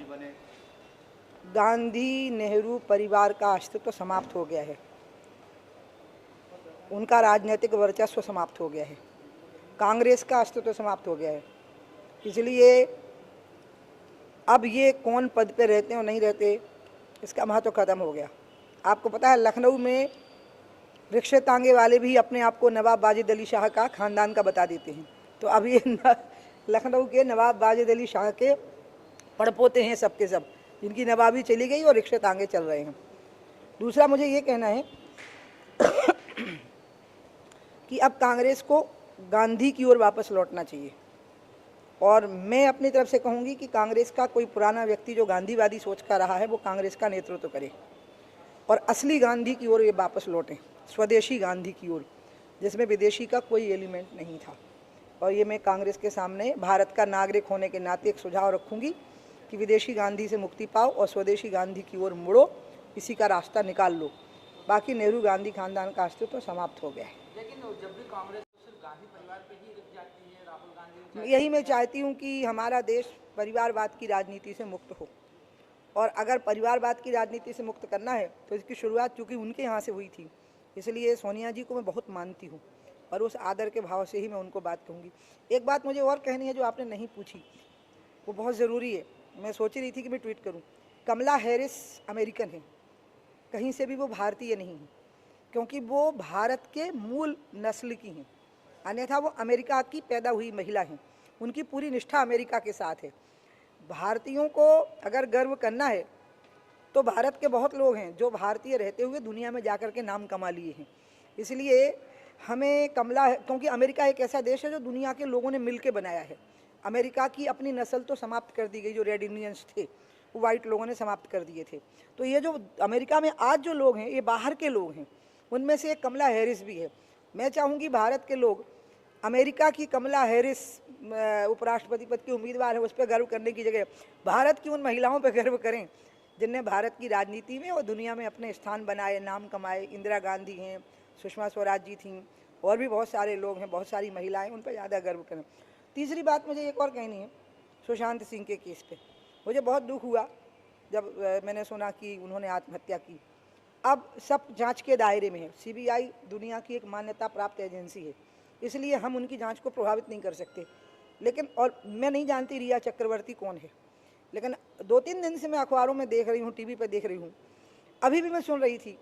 बने? गांधी नेहरू परिवार का अस्तित्व समाप्त हो गया है, उनका राजनीतिक वर्चस्व समाप्त हो गया है, कांग्रेस का अस्तित्व समाप्त हो गया है। इसलिए अब ये कौन पद पे रहते हैं और नहीं रहते, इसका महत्व खत्म हो गया। आपको पता है लखनऊ में रिक्शे तांगे वाले भी अपने आप को नवाब वाजिद अली शाह का खानदान का बता देते हैं। तो अब ये लखनऊ के नवाब वाजिद अली शाह के पड़पोते हैं सबके सब, जिनकी नवाबी चली गई और रिक्शे तांगे चल रहे हैं। दूसरा मुझे ये कहना है कि अब कांग्रेस को गांधी की ओर वापस लौटना चाहिए, और मैं अपनी तरफ से कहूँगी कि कांग्रेस का कोई पुराना व्यक्ति जो गांधीवादी सोच का रहा है वो कांग्रेस का नेतृत्व करे और असली गांधी की ओर ये वापस लौटें, स्वदेशी गांधी की ओर, जिसमें विदेशी का कोई एलिमेंट नहीं था। और ये मैं कांग्रेस के सामने भारत का नागरिक होने के नाते एक सुझाव रखूँगी कि विदेशी गांधी से मुक्ति पाओ और स्वदेशी गांधी की ओर मुड़ो, इसी का रास्ता निकाल लो। बाकी नेहरू गांधी खानदान का अस्तित्व तो समाप्त हो गया है। लेकिन जब भी कांग्रेस सिर्फ गांधी परिवार पे ही रुक जाती है, राहुल गांधी यही मैं चाहती हूँ कि हमारा देश परिवारवाद की राजनीति से मुक्त हो, और अगर परिवारवाद की राजनीति से मुक्त करना है तो इसकी शुरुआत चूँकि उनके यहाँ से हुई थी, इसलिए सोनिया जी को मैं बहुत मानती हूँ और उस आदर के भाव से ही मैं उनको बात कहूँगी। एक बात मुझे और कहनी है जो आपने नहीं पूछी, वो बहुत ज़रूरी है, मैं सोच रही थी कि मैं ट्वीट करूँ। कमला हैरिस अमेरिकन है, कहीं से भी वो भारतीय नहीं है, क्योंकि वो भारत के मूल नस्ल की हैं, अन्यथा वो अमेरिका की पैदा हुई महिला हैं। उनकी पूरी निष्ठा अमेरिका के साथ है। भारतीयों को अगर गर्व करना है तो भारत के बहुत लोग हैं जो भारतीय रहते हुए दुनिया में जाकर के नाम कमा लिए हैं। इसलिए हमें कमला, क्योंकि अमेरिका एक ऐसा देश है जो दुनिया के लोगों ने मिल के बनाया है। अमेरिका की अपनी नस्ल तो समाप्त कर दी गई, जो रेड इंडियंस थे वो वाइट लोगों ने समाप्त कर दिए थे। तो ये जो अमेरिका में आज जो लोग हैं ये बाहर के लोग हैं, उनमें से एक कमला हैरिस भी है। मैं चाहूँगी भारत के लोग अमेरिका की कमला हैरिस उपराष्ट्रपति पद की उम्मीदवार है उस पर गर्व करने की जगह भारत की उन महिलाओं पर गर्व करें जिनने भारत की राजनीति में और दुनिया में अपने स्थान बनाए, नाम कमाए। इंदिरा गांधी हैं, सुषमा स्वराज जी थीं, और भी बहुत सारे लोग हैं, बहुत सारी महिलाएं, उन पर ज़्यादा गर्व करें। तीसरी बात मुझे एक और कहनी है, सुशांत सिंह के केस पे मुझे बहुत दुख हुआ जब मैंने सुना कि उन्होंने आत्महत्या की। अब सब जांच के दायरे में है, सीबीआई दुनिया की एक मान्यता प्राप्त एजेंसी है, इसलिए हम उनकी जांच को प्रभावित नहीं कर सकते। लेकिन और मैं नहीं जानती रिया चक्रवर्ती कौन है, लेकिन 2-3 दिन से मैं अखबारों में देख रही हूँ, टीवी पर देख रही हूँ, अभी भी मैं सुन रही थी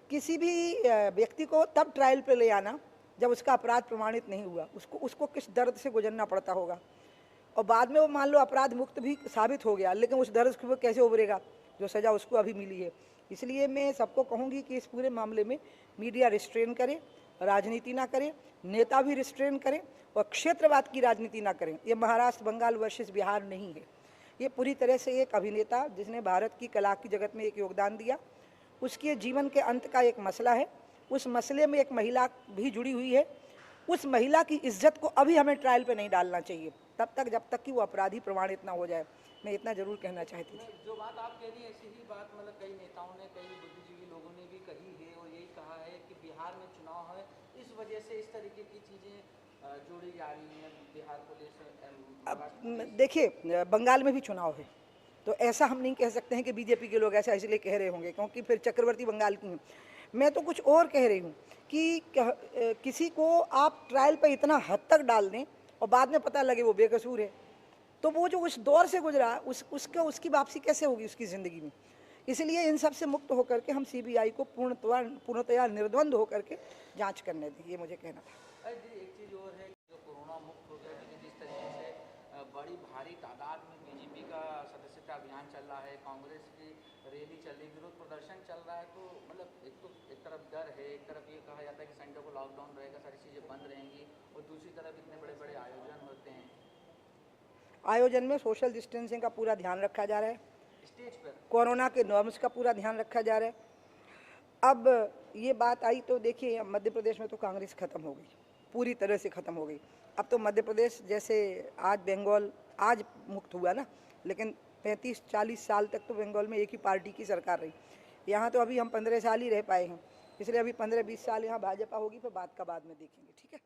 किसी भी व्यक्ति को तब ट्रायल पे ले आना जब उसका अपराध प्रमाणित नहीं हुआ, उसको किस दर्द से गुजरना पड़ता होगा, और बाद में वो मान लो अपराध मुक्त भी साबित हो गया, लेकिन उस दर्द से वो कैसे उभरेगा जो सज़ा उसको अभी मिली है। इसलिए मैं सबको कहूँगी कि इस पूरे मामले में मीडिया रिस्ट्रेन करे, राजनीति ना करे, नेता भी रिस्ट्रेन करें और क्षेत्रवाद की राजनीति ना करें। ये महाराष्ट्र बंगाल वर्सेस बिहार नहीं है, ये पूरी तरह से एक अभिनेता जिसने भारत की कला की जगत में एक योगदान दिया, उसके जीवन के अंत का एक मसला है। उस मसले में एक महिला भी जुड़ी हुई है, उस महिला की इज्जत को अभी हमें ट्रायल पे नहीं डालना चाहिए तब तक जब तक कि वो अपराधी प्रमाणित ना हो जाए। मैं इतना जरूर कहना चाहती थी। जो बात आप कह रही हैं ऐसी ही बात मतलब कई नेताओं ने, कई बुद्धिजीवी लोगों ने भी कही है और यही कहा है कि बिहार में चुनाव है, इस वजह से इस तरीके की चीज़ें जोड़ी जा रही हैं बिहार पुलिस। अब देखिए बंगाल में भी चुनाव है, तो ऐसा हम नहीं कह सकते हैं कि बीजेपी के लोग ऐसा इसलिए कह रहे होंगे क्योंकि फिर चक्रवर्ती बंगाल की हैं। मैं तो कुछ और कह रही हूँ कि किसी को आप ट्रायल पर इतना हद तक डाल दें और बाद में पता लगे वो बेकसूर है, तो वो जो उस दौर से गुजरा उसकी वापसी कैसे होगी उसकी ज़िंदगी में। इसलिए इन सब से मुक्त होकर के हम सीबीआई को पूर्णतया निर्द्वंद होकर के जांच करने दें, ये मुझे कहना था। एक चीज़ और है, जो कोरोना मुक्त हो गया, लेकिन जिस तरीके से बड़ी भारी तादाद में बीजेपी का सदस्यता अभियान चल रहा है, कांग्रेस की रैली चल रही, विरोध प्रदर्शन चल रहा है, तो मतलब एक तरफ डर है, एक तरफ ये कहा जाता है कि संडे को लॉकडाउन रहेगा, सारी चीज़ें बंद रहेंगी, और दूसरी तरफ इतने बड़े बड़े आयोजन होते हैं। आयोजन में सोशल डिस्टेंसिंग का पूरा ध्यान रखा जा रहा है, स्टेज पर कोरोना के नॉर्म्स का पूरा ध्यान रखा जा रहा है। अब ये बात आई तो देखिए मध्य प्रदेश में तो कांग्रेस खत्म हो गई, पूरी तरह से खत्म हो गई। अब तो मध्य प्रदेश जैसे आज बंगाल आज मुक्त हुआ ना, लेकिन 35-40 साल तक तो बंगाल में एक ही पार्टी की सरकार रही। यहाँ तो अभी हम 15 साल ही रह पाए हैं, इसलिए अभी 15-20 साल यहाँ भाजपा होगी, फिर बात का बाद में देखेंगे। ठीक है।